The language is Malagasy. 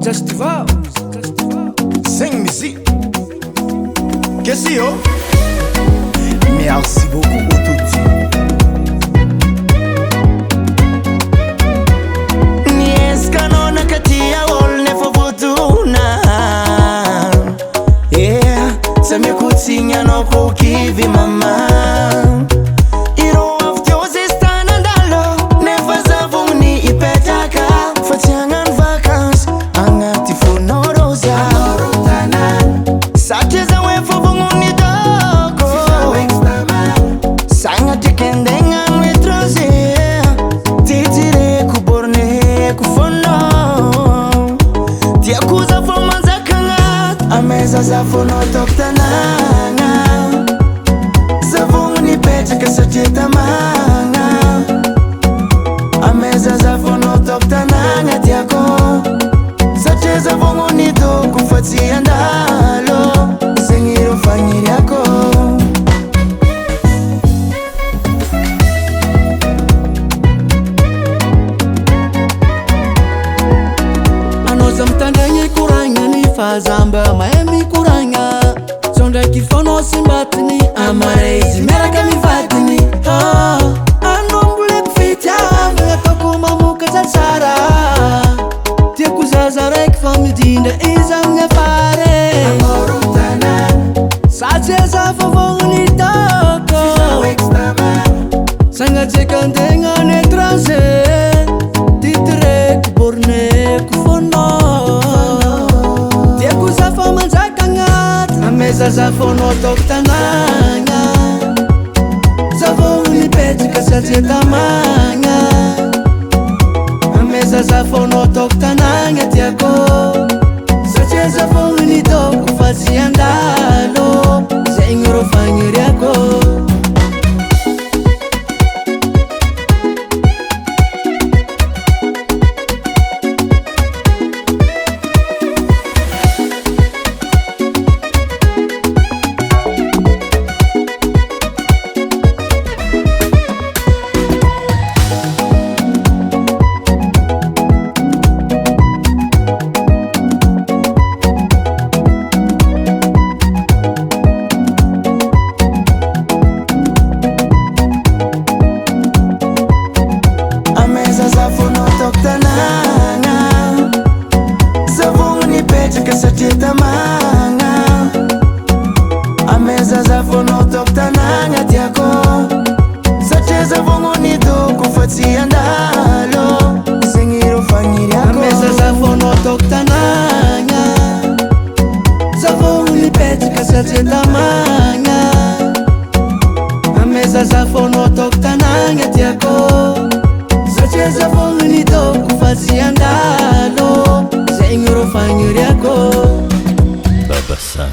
festival Sem musique. Qu'est-ce que c'est? Merci beaucoup pour tout. Nieskanona katia wol nefobutuna. Yeah, same kutinya no kukivi mama. Ameza zafono toktananga Zavungu pecha kasacheta manga Ameza zafono toktananga tiako Sache zavungu nito kufatia ndalo Zengiro fanyiri yako Anoza mtandenye kuranya ni fazamba maemi kuranya Sonda kifono simbatini Amarezi meraka mifatini Anombule kufita Mwepa kumamuka zasara Tia kuzazara ikifami dinda iza mnefare Amorutana Sache za favongu ni toko Sanga cheka ndenga netranse Titre kuborne kufono Ameza zafono toktananga Zavongu ni pechi kasacheta manga Ameza zafono toktananga tiako Sache zavongu ni toku fatia ndalo Zengiro fanyiri yako Kasacheta manga Ameza zafono toktananga tiako Sache zavongu nito kufatia ndalo Zengiro fanyiri yako Ameza zafono toktananga Zavongu ni pechi kasacheta manga Ameza zafono toktananga tiako Sache zavongu nito kufatia ndalo Zengiro fanyiri yako Baba Sam.